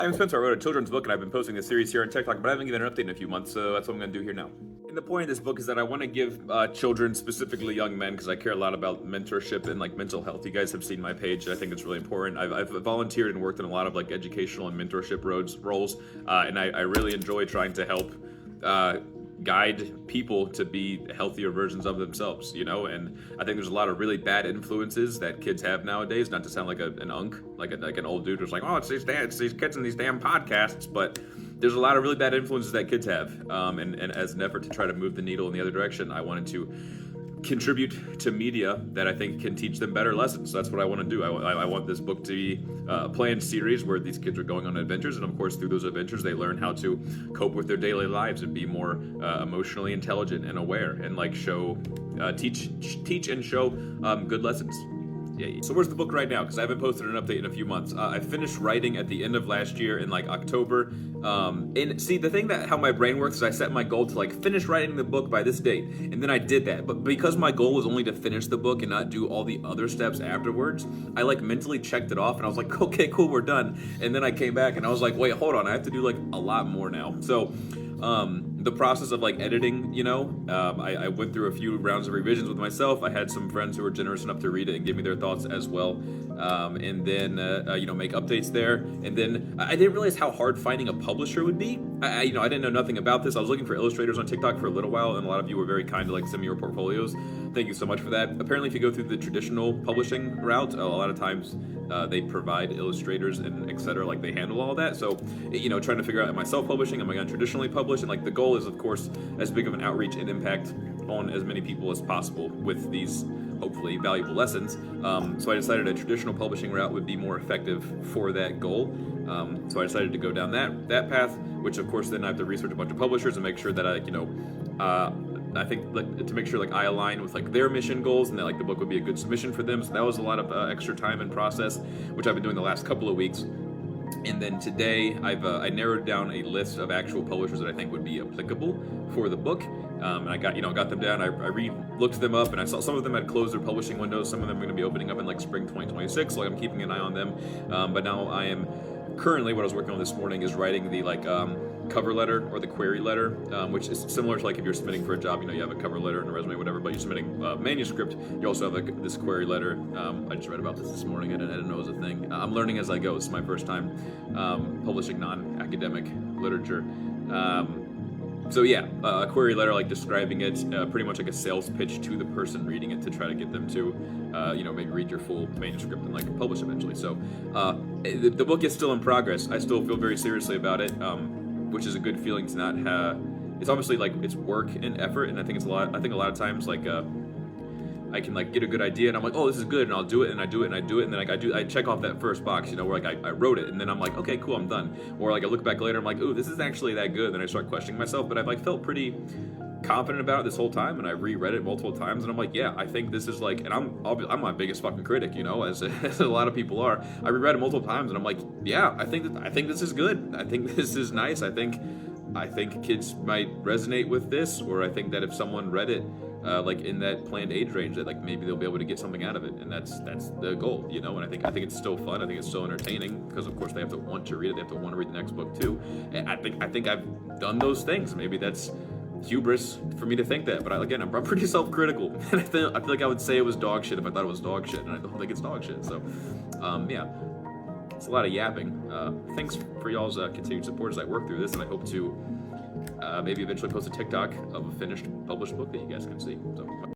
I'm Spencer. I wrote a children's book, and I've been posting this series here on TikTok, but I haven't given an update in a few months, so that's what I'm going to do here now. And the point of this book is that I want to give children, specifically young men, because I care a lot about mentorship and like mental health. You guys have seen my page. I think it's really important. I've volunteered and worked in a lot of like educational and mentorship roles, and I really enjoy trying to help guide people to be healthier versions of themselves, you know. And I think there's a lot of really bad influences that kids have nowadays. Not to sound like an unk, like an old dude who's like, oh, it's these kids in these damn podcasts, but there's a lot of really bad influences that kids have. And as an effort to try to move the needle in the other direction, I wanted to contribute to media that I think can teach them better lessons. So that's what I want to do. I want this book to be a planned series where these kids are going on adventures, and of course through those adventures they learn how to cope with their daily lives and be more emotionally intelligent and aware, and like teach and show good lessons. Yeah. So where's the book right now? Because I haven't posted an update in a few months. I finished writing at the end of last year in like October. And see, the thing that how my brain works is I set my goal to like finish writing the book by this date, and then I did that. But because my goal was only to finish the book and not do all the other steps afterwards, I like mentally checked it off, and I was like, okay, cool, we're done. And then I came back and I was like, wait, hold on, I have to do like a lot more now. So the process of like editing, you know, I went through a few rounds of revisions with myself. I had some friends who were generous enough to read it and give me their thoughts as well, and then you know, make updates there. And then I didn't realize how hard finding a publisher would be. I didn't know nothing about this. I was looking for illustrators on TikTok for a little while, and a lot of you were very kind to like send me your portfolios. Thank you so much for that. Apparently, if you go through the traditional publishing route, a lot of times they provide illustrators and etc. Like they handle all that. So, you know, trying to figure out, am I self-publishing? Am I going to traditionally publish? And like the goal is, of course, as big of an outreach and impact on as many people as possible with these hopefully valuable lessons. So I decided a traditional publishing route would be more effective for that goal. So I decided to go down that path, which of course then I have to research a bunch of publishers and make sure that I think like to make sure like I align with like their mission goals, and that like the book would be a good submission for them. So that was a lot of extra time and process, which I've been doing the last couple of weeks. And then today I narrowed down a list of actual publishers that I think would be applicable for the book. And I got them down. I looked them up, and I saw some of them had closed their publishing windows. Some of them are going to be opening up in like spring 2026. So I'm keeping an eye on them. But now I am currently, what I was working on this morning is writing the like cover letter or the query letter, which is similar to like if you're submitting for a job. You know, you have a cover letter and a resume, whatever, but you're submitting a manuscript. You also have like this query letter. I just read about this morning. I didn't know it was a thing. I'm learning as I go. This is my first time publishing non-academic literature. So yeah, a query letter, like describing it, pretty much like a sales pitch to the person reading it to try to get them to, maybe read your full manuscript and like publish eventually. So the book is still in progress. I still feel very seriously about it, which is a good feeling to not have. It's obviously like it's work and effort, and I think a lot of times like I can like get a good idea and I'm like, oh, this is good, and I'll do it, and I do it, and I do it, and then like I check off that first box, you know, where like I wrote it, and then I'm like, okay, cool, I'm done. Or like I look back later, I'm like, ooh, this is actually that good, and then I start questioning myself. But I've like felt pretty confident about it this whole time, and I reread it multiple times, and I'm like, yeah, I think this is like, and I'm my biggest fucking critic, you know, as a lot of people are. I reread it multiple times, and I'm like, yeah, I think this is good. I think this is nice. I think kids might resonate with this, or I think that if someone read it like in that planned age range, that like maybe they'll be able to get something out of it, and that's the goal, you know. And I think it's still fun. I think it's still entertaining, because of course they have to want to read it. They have to want to read the next book too. And I think I've done those things. Maybe that's hubris for me to think that, but again, I'm pretty self-critical, and I feel like I would say it was dog shit if I thought it was dog shit, and I don't think it's dog shit. So, yeah. It's a lot of yapping. Thanks for y'all's continued support as I work through this, and I hope to maybe eventually post a TikTok of a finished published book that you guys can see. So.